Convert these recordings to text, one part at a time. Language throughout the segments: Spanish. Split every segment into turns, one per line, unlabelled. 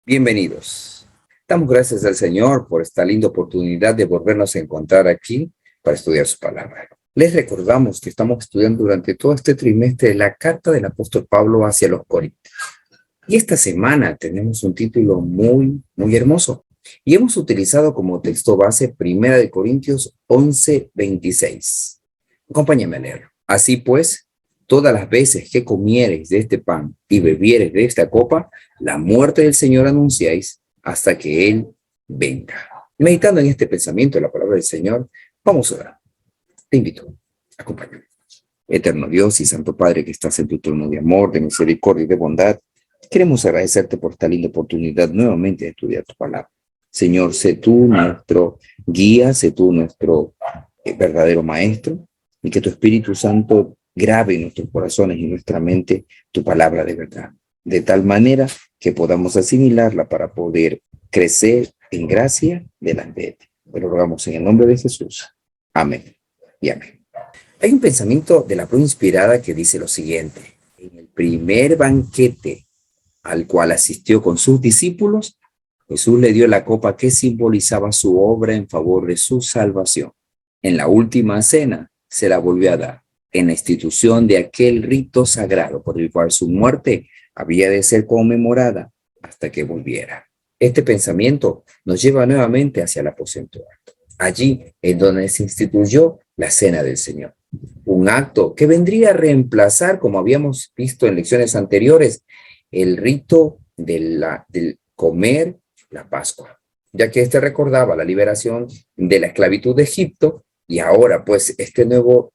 Bienvenidos. Damos gracias al Señor por esta linda oportunidad de volvernos a encontrar aquí para estudiar su palabra. Les recordamos que estamos estudiando durante todo este trimestre la carta del apóstol Pablo hacia los Corintios. Y esta semana tenemos un título muy hermoso. Y hemos utilizado como texto base 1 Corintios 11:26. Acompáñame a leerlo. Así pues, todas las veces que comiereis de este pan y bebiereis de esta copa, la muerte del Señor anunciáis hasta que Él venga. Meditando en este pensamiento de la palabra del Señor, vamos a orar. Te invito, acompáñame. Eterno Dios y Santo Padre que estás en tu trono de amor, de misericordia y de bondad, queremos agradecerte por esta linda oportunidad nuevamente de estudiar tu palabra. Señor, sé tú nuestro guía, sé tú nuestro verdadero maestro, y que tu Espíritu Santo grabe en nuestros corazones y nuestra mente tu palabra de verdad, de tal manera que podamos asimilarla para poder crecer en gracia delante de ti. Lo rogamos en el nombre de Jesús. Amén y amén. Hay un pensamiento de la prueba inspirada que dice lo siguiente: en el primer banquete al cual asistió con sus discípulos, Jesús le dio la copa que simbolizaba su obra en favor de su salvación. En la última cena se la volvió a dar, en la institución de aquel rito sagrado por el cual su muerte había de ser conmemorada hasta que volviera. Este pensamiento nos lleva nuevamente hacia el aposento alto. Allí es donde se instituyó la cena del Señor. Un acto que vendría a reemplazar, como habíamos visto en lecciones anteriores, el rito del comer la Pascua, ya que este recordaba la liberación de la esclavitud de Egipto, y ahora pues este nuevo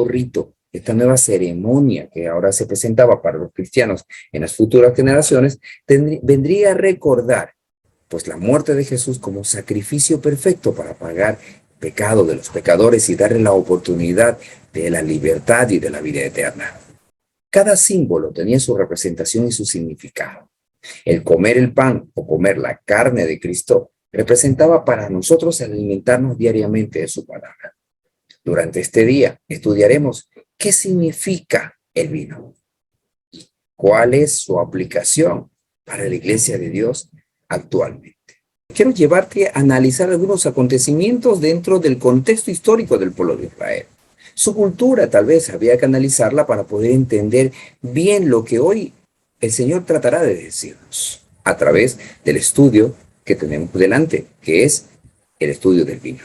rito, esta nueva ceremonia que ahora se presentaba para los cristianos en las futuras generaciones, vendría a recordar pues la muerte de Jesús como sacrificio perfecto para pagar el pecado de los pecadores y darle la oportunidad de la libertad y de la vida eterna. Cada símbolo tenía su representación y su significado. El comer el pan o comer la carne de Cristo representaba para nosotros el alimentarnos diariamente de su palabra. Durante este día estudiaremos qué significa el vino y cuál es su aplicación para la Iglesia de Dios actualmente. Quiero llevarte a analizar algunos acontecimientos dentro del contexto histórico del pueblo de Israel. Su cultura tal vez había que analizarla para poder entender bien lo que hoy el Señor tratará de decirnos a través del estudio que tenemos delante, que es el estudio del vino.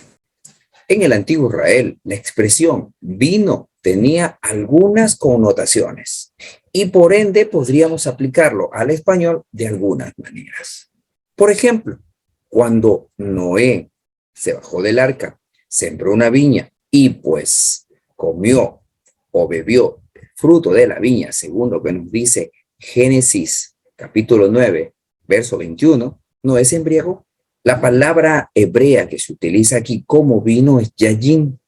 En el antiguo Israel, la expresión vino tenía algunas connotaciones y por ende podríamos aplicarlo al español de algunas maneras. Por ejemplo, cuando Noé se bajó del arca, sembró una viña y pues comió o bebió el fruto de la viña, según lo que nos dice Génesis capítulo 9, verso 21, Noé se embriagó. La palabra hebrea que se utiliza aquí como vino es yayin,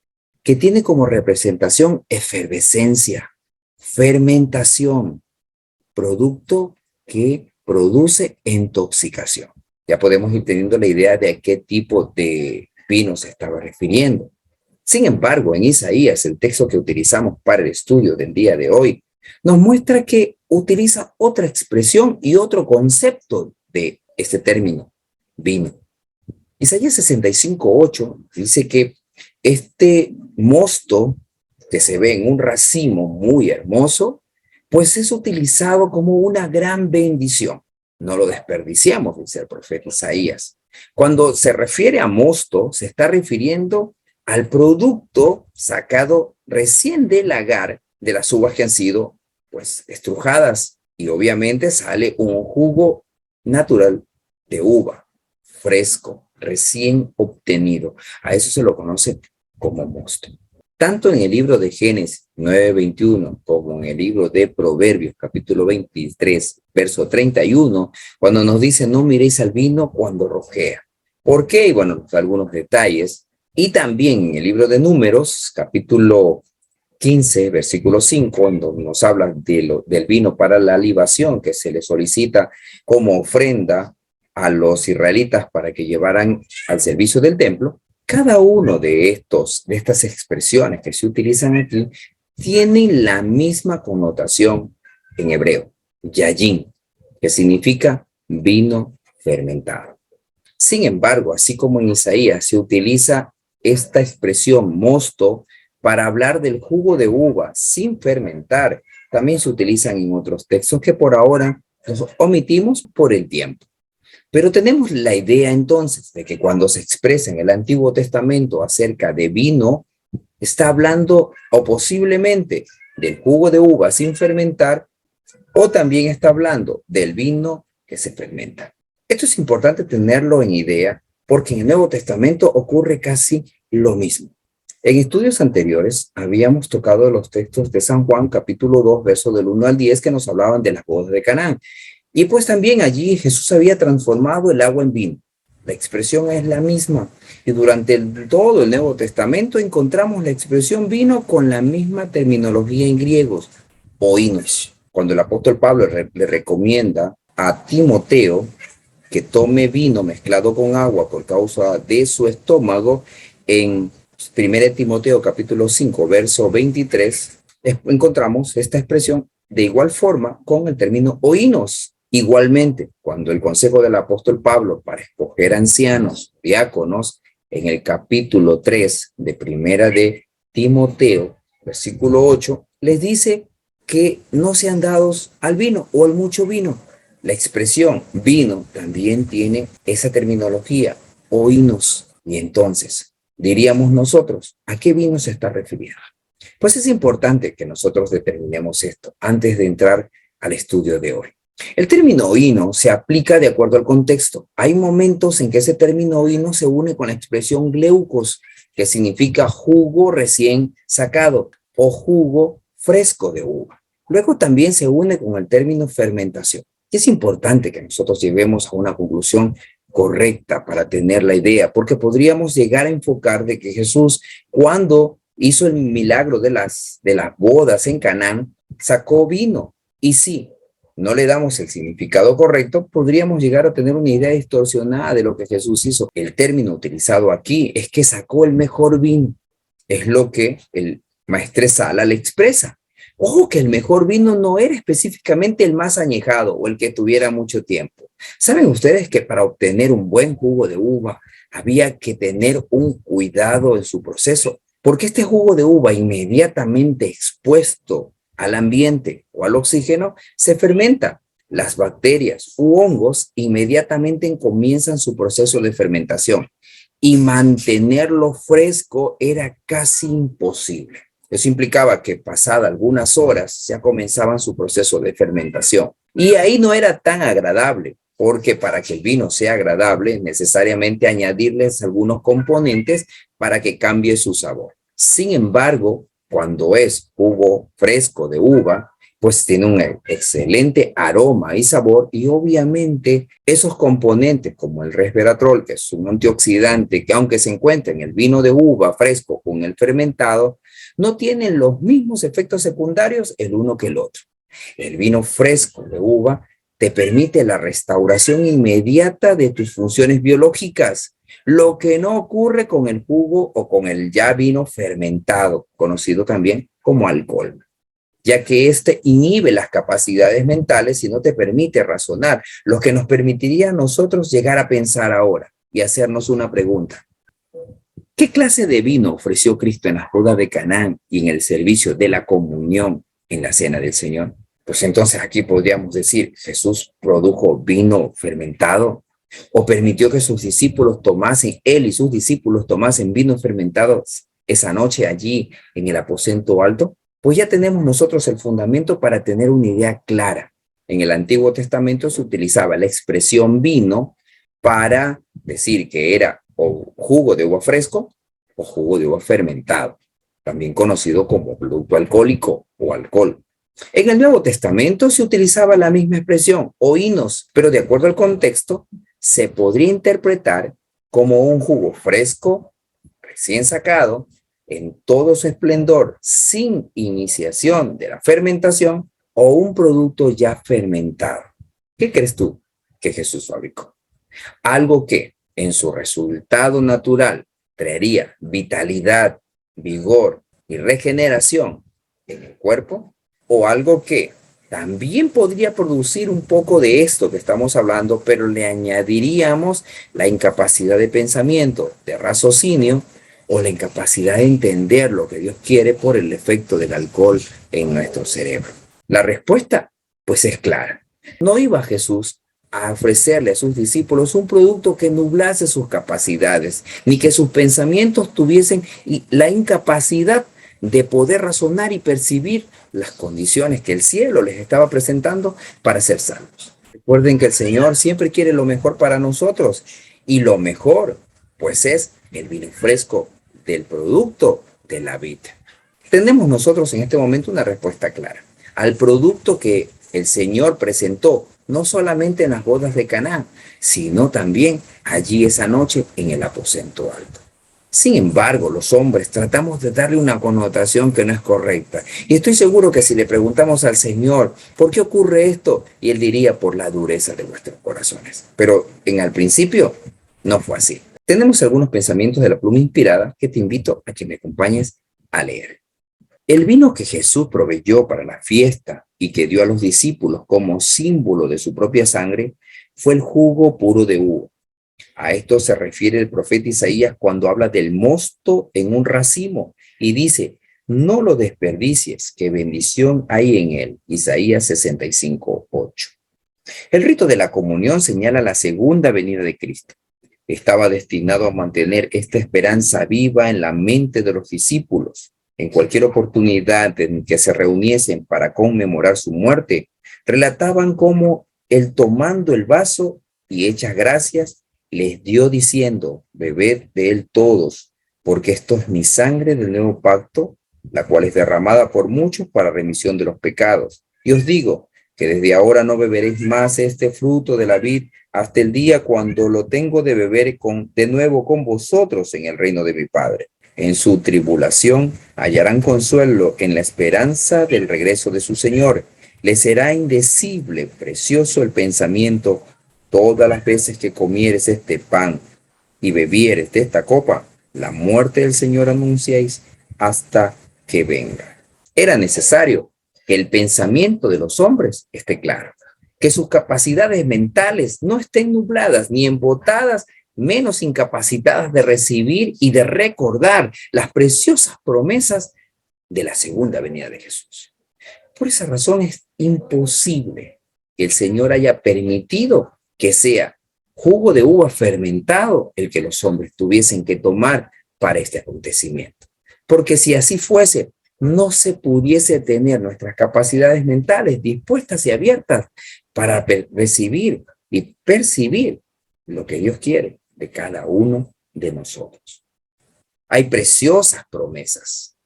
que tiene como representación efervescencia, fermentación, producto que produce intoxicación. Ya podemos ir teniendo la idea de a qué tipo de vino se estaba refiriendo. Sin embargo, en Isaías, el texto que utilizamos para el estudio del día de hoy, nos muestra que utiliza otra expresión y otro concepto de este término, vino. Isaías 65:8 dice que este mosto que se ve en un racimo muy hermoso, pues es utilizado como una gran bendición. No lo desperdiciamos, dice el profeta Isaías. Cuando se refiere a mosto, se está refiriendo al producto sacado recién del lagar de las uvas que han sido pues estrujadas, y obviamente sale un jugo natural de uva, fresco, recién obtenido. A eso se lo conoce como mosto. Tanto en el libro de Génesis 9:21 como en el libro de Proverbios capítulo 23, verso 31, cuando nos dice no miréis al vino cuando rojea. ¿Por qué? Y bueno, algunos detalles. Y también en el libro de Números, capítulo 15, versículo 5, en donde nos habla del vino para la libación que se le solicita como ofrenda a los israelitas para que llevaran al servicio del templo. Cada uno de estas expresiones que se utilizan aquí tienen la misma connotación en hebreo, yayin, que significa vino fermentado. Sin embargo, así como en Isaías se utiliza esta expresión mosto para hablar del jugo de uva sin fermentar, también se utilizan en otros textos que por ahora los omitimos por el tiempo. Pero tenemos la idea entonces de que cuando se expresa en el Antiguo Testamento acerca de vino, está hablando o posiblemente del jugo de uva sin fermentar, o también está hablando del vino que se fermenta. Esto es importante tenerlo en idea porque en el Nuevo Testamento ocurre casi lo mismo. En estudios anteriores habíamos tocado los textos de San Juan capítulo 2, versos del 1 al 10 que nos hablaban de las bodas de Canaán. Y pues también allí Jesús había transformado el agua en vino. La expresión es la misma. Y durante todo el Nuevo Testamento encontramos la expresión vino con la misma terminología en griegos, oinos. Cuando el apóstol Pablo le recomienda a Timoteo que tome vino mezclado con agua por causa de su estómago, en 1 Timoteo capítulo 5, verso 23, encontramos esta expresión de igual forma con el término oínos. Igualmente, cuando el consejo del apóstol Pablo para escoger ancianos, diáconos, en el capítulo 3 de 1 de Timoteo, versículo 8, les dice que no sean dados al vino o al mucho vino. La expresión vino también tiene esa terminología, oínos. Y entonces, diríamos nosotros, ¿a qué vino se está refiriendo? Pues es importante que nosotros determinemos esto antes de entrar al estudio de hoy. El término oíno se aplica de acuerdo al contexto. Hay momentos en que ese término oíno se une con la expresión gleucos, que significa jugo recién sacado o jugo fresco de uva. Luego también se une con el término fermentación. Y es importante que nosotros lleguemos a una conclusión correcta para tener la idea, porque podríamos llegar a enfocar de que Jesús, cuando hizo el milagro de las bodas en Canaán, sacó vino. Y sí, no le damos el significado correcto, podríamos llegar a tener una idea distorsionada de lo que Jesús hizo. El término utilizado aquí es que sacó el mejor vino. Es lo que el Maestresala le expresa. Ojo que el mejor vino no era específicamente el más añejado o el que tuviera mucho tiempo. ¿Saben ustedes que para obtener un buen jugo de uva había que tener un cuidado en su proceso? Porque este jugo de uva inmediatamente expuesto al ambiente o al oxígeno se fermenta. Las bacterias u hongos inmediatamente comienzan su proceso de fermentación y mantenerlo fresco era casi imposible. Eso implicaba que pasadas algunas horas ya comenzaban su proceso de fermentación. Y ahí no era tan agradable, porque para que el vino sea agradable, necesariamente añadirles algunos componentes para que cambie su sabor. Sin embargo, cuando es jugo fresco de uva, pues tiene un excelente aroma y sabor, y obviamente esos componentes como el resveratrol, que es un antioxidante que aunque se encuentra en el vino de uva fresco con el fermentado, no tienen los mismos efectos secundarios el uno que el otro. El vino fresco de uva te permite la restauración inmediata de tus funciones biológicas, lo que no ocurre con el jugo o con el ya vino fermentado, conocido también como alcohol, ya que este inhibe las capacidades mentales y no te permite razonar, lo que nos permitiría a nosotros llegar a pensar ahora y hacernos una pregunta. ¿Qué clase de vino ofreció Cristo en las bodas de Canaán y en el servicio de la comunión en la cena del Señor? Pues entonces aquí podríamos decir, ¿Jesús produjo vino fermentado? ¿O permitió que sus discípulos tomasen, él y sus discípulos tomasen vino fermentado esa noche allí en el aposento alto? Pues ya tenemos nosotros el fundamento para tener una idea clara. En el Antiguo Testamento se utilizaba la expresión vino para decir que era o jugo de uva fresco o jugo de uva fermentado, también conocido como producto alcohólico o alcohol. En el Nuevo Testamento se utilizaba la misma expresión, oínos, pero de acuerdo al contexto, se podría interpretar como un jugo fresco, recién sacado, en todo su esplendor, sin iniciación de la fermentación, o un producto ya fermentado. ¿Qué crees tú que Jesús fabricó? Algo que en su resultado natural traería vitalidad, vigor y regeneración en el cuerpo, o algo que también podría producir un poco de esto que estamos hablando, pero le añadiríamos la incapacidad de pensamiento, de raciocinio, o la incapacidad de entender lo que Dios quiere por el efecto del alcohol en nuestro cerebro. La respuesta, pues, es clara. No iba Jesús a ofrecerle a sus discípulos un producto que nublase sus capacidades, ni que sus pensamientos tuviesen la incapacidad de poder razonar y percibir las condiciones que el cielo les estaba presentando para ser salvos. Recuerden que el Señor siempre quiere lo mejor para nosotros, y lo mejor, pues, es el vino fresco del producto de la vid. Tenemos nosotros en este momento una respuesta clara al producto que el Señor presentó, no solamente en las bodas de Caná, sino también allí esa noche en el aposento alto. Sin embargo, los hombres tratamos de darle una connotación que no es correcta. Y estoy seguro que si le preguntamos al Señor, ¿por qué ocurre esto? Y Él diría, por la dureza de vuestros corazones. Pero al principio no fue así. Tenemos algunos pensamientos de la pluma inspirada que te invito a que me acompañes a leer. El vino que Jesús proveyó para la fiesta y que dio a los discípulos como símbolo de su propia sangre fue el jugo puro de uva. A esto se refiere el profeta Isaías cuando habla del mosto en un racimo y dice, no lo desperdicies, que bendición hay en él. Isaías 65:8. El rito de la comunión señala la segunda venida de Cristo. Estaba destinado a mantener esta esperanza viva en la mente de los discípulos. En cualquier oportunidad en que se reuniesen para conmemorar su muerte, relataban cómo él, tomando el vaso y hechas gracias, les dio diciendo, bebed de él todos, porque esto es mi sangre del nuevo pacto, la cual es derramada por muchos para remisión de los pecados. Y os digo que desde ahora no beberéis más este fruto de la vid hasta el día cuando lo tengo de beber de nuevo con vosotros en el reino de mi Padre. En su tribulación hallarán consuelo en la esperanza del regreso de su Señor. Les será indecible, precioso el pensamiento, todas las veces que comieres este pan y bebieres de esta copa, la muerte del Señor anunciáis hasta que venga. Era necesario que el pensamiento de los hombres esté claro, que sus capacidades mentales no estén nubladas ni embotadas, menos incapacitadas de recibir y de recordar las preciosas promesas de la segunda venida de Jesús. Por esa razón es imposible que el Señor haya permitido que sea jugo de uva fermentado el que los hombres tuviesen que tomar para este acontecimiento. Porque si así fuese, no se pudiese tener nuestras capacidades mentales dispuestas y abiertas para recibir y percibir lo que Dios quiere de cada uno de nosotros. Hay preciosas promesas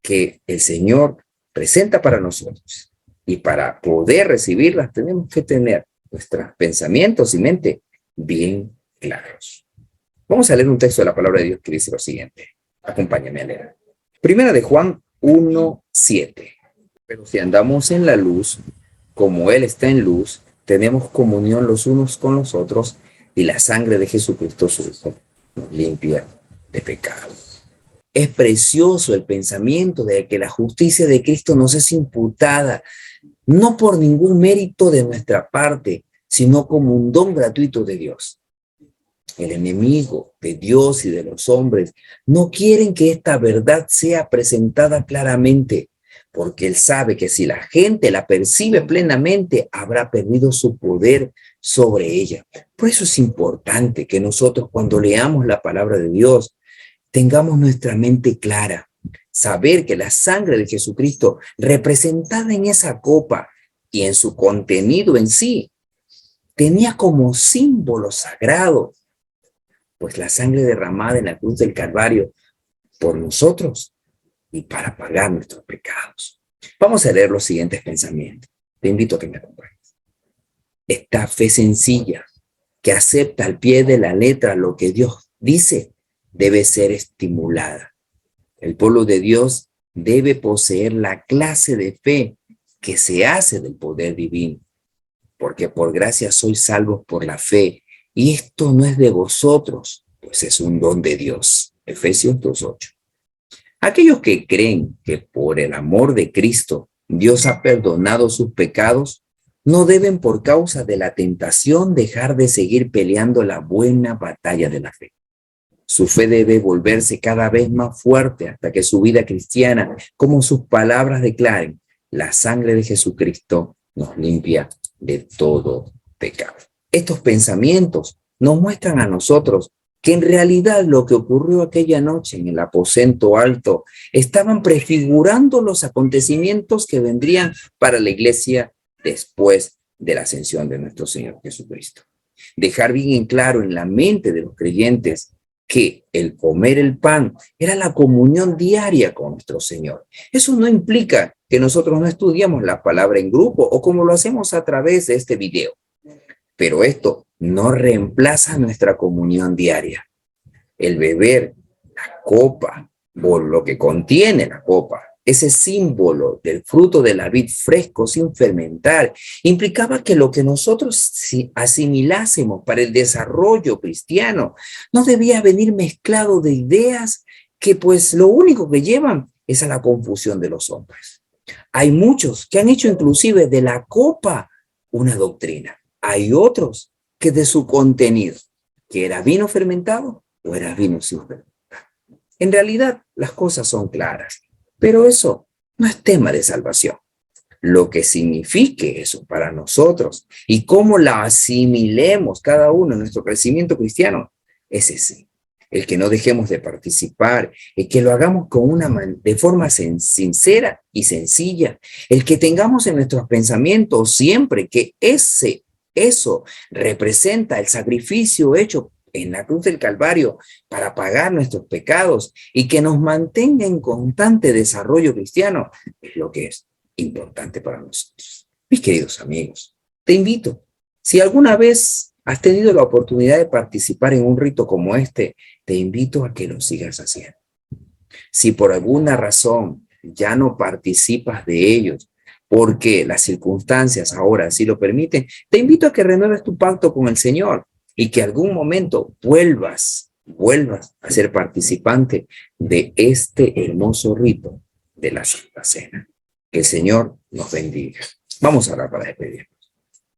que el Señor presenta para nosotros. Y para poder recibirlas tenemos que tener nuestros pensamientos y mente bien claros. Vamos a leer un texto de la palabra de Dios que dice lo siguiente. Acompáñame a leer. Primera de Juan 1:7. Pero si andamos en la luz, como Él está en luz, tenemos comunión los unos con los otros, y la sangre de Jesucristo su Hijo nos limpia de pecado. Es precioso el pensamiento de que la justicia de Cristo nos es imputada, no por ningún mérito de nuestra parte, sino como un don gratuito de Dios. El enemigo de Dios y de los hombres no quieren que esta verdad sea presentada claramente, porque él sabe que si la gente la percibe plenamente, habrá perdido su poder sobre ella. Por eso es importante que nosotros, cuando leamos la palabra de Dios, tengamos nuestra mente clara, saber que la sangre de Jesucristo representada en esa copa y en su contenido en sí, tenía como símbolo sagrado, pues la sangre derramada en la cruz del Calvario por nosotros y para pagar nuestros pecados. Vamos a leer los siguientes pensamientos. Te invito a que me acompañes. Esta fe sencilla, que acepta al pie de la letra lo que Dios dice, debe ser estimulada. El pueblo de Dios debe poseer la clase de fe que se hace del poder divino, porque por gracia sois salvos por la fe, y esto no es de vosotros, pues es un don de Dios. Efesios 2:8. Aquellos que creen que por el amor de Cristo Dios ha perdonado sus pecados, no deben por causa de la tentación dejar de seguir peleando la buena batalla de la fe. Su fe debe volverse cada vez más fuerte hasta que su vida cristiana, como sus palabras declaren, la sangre de Jesucristo nos limpia de todo pecado. Estos pensamientos nos muestran a nosotros que en realidad lo que ocurrió aquella noche en el aposento alto estaban prefigurando los acontecimientos que vendrían para la iglesia después de la ascensión de nuestro Señor Jesucristo. Dejar bien en claro en la mente de los creyentes que el comer el pan era la comunión diaria con nuestro Señor. Eso no implica que nosotros no estudiamos la palabra en grupo o como lo hacemos a través de este video. Pero esto no reemplaza nuestra comunión diaria. El beber la copa o lo que contiene la copa, ese símbolo del fruto de la vid fresco sin fermentar, implicaba que lo que nosotros asimilásemos para el desarrollo cristiano no debía venir mezclado de ideas que pues lo único que llevan es a la confusión de los hombres. Hay muchos que han hecho inclusive de la copa una doctrina. Hay otros que de su contenido, que era vino fermentado o era vino sin fermentar. En realidad, las cosas son claras, pero eso no es tema de salvación. Lo que signifique eso para nosotros y cómo la asimilemos cada uno en nuestro crecimiento cristiano es ese. El que no dejemos de participar, el que lo hagamos de forma sincera y sencilla, el que tengamos en nuestros pensamientos siempre que eso representa el sacrificio hecho en la cruz del Calvario para pagar nuestros pecados y que nos mantenga en constante desarrollo cristiano, es lo que es importante para nosotros. Mis queridos amigos, te invito, si alguna vez has tenido la oportunidad de participar en un rito como este, te invito a que lo sigas haciendo. Si por alguna razón ya no participas de ellos, porque las circunstancias ahora así lo permiten, te invito a que renueves tu pacto con el Señor y que algún momento vuelvas a ser participante de este hermoso rito de la Santa Cena. Que el Señor nos bendiga. Vamos a orar para despedirnos.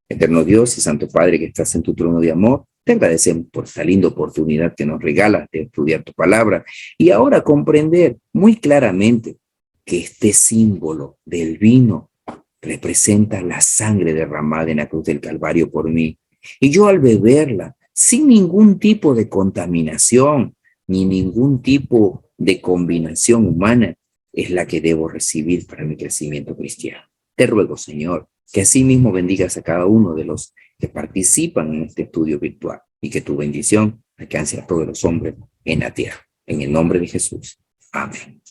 Eterno Dios y Santo Padre que estás en tu trono de amor, te agradecemos por esta linda oportunidad que nos regalas de estudiar tu palabra y ahora comprender muy claramente que este símbolo del vino representa la sangre derramada en la cruz del Calvario por mí. Y yo al beberla, sin ningún tipo de contaminación, ni ningún tipo de combinación humana, es la que debo recibir para mi crecimiento cristiano. Te ruego, Señor, que así mismo bendigas a cada uno de los que participan en este estudio virtual y que tu bendición alcance a todos los hombres en la tierra. En el nombre de Jesús. Amén.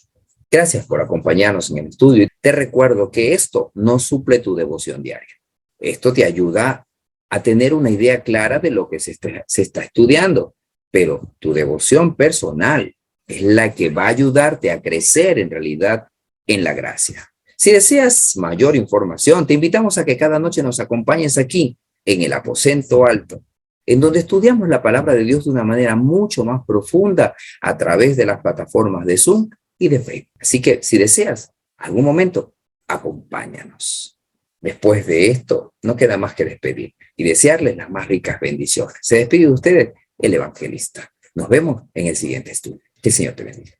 Gracias por acompañarnos en el estudio. Te recuerdo que esto no suple tu devoción diaria. Esto te ayuda a tener una idea clara de lo que se está estudiando, pero tu devoción personal es la que va a ayudarte a crecer en realidad en la gracia. Si deseas mayor información, te invitamos a que cada noche nos acompañes aquí en el aposento alto, en donde estudiamos la palabra de Dios de una manera mucho más profunda a través de las plataformas de Zoom y de Facebook. Así que si deseas algún momento, acompáñanos. Después de esto, no queda más que despedir y desearles las más ricas bendiciones. Se despide de ustedes el evangelista. Nos vemos en el siguiente estudio. Que el Señor te bendiga.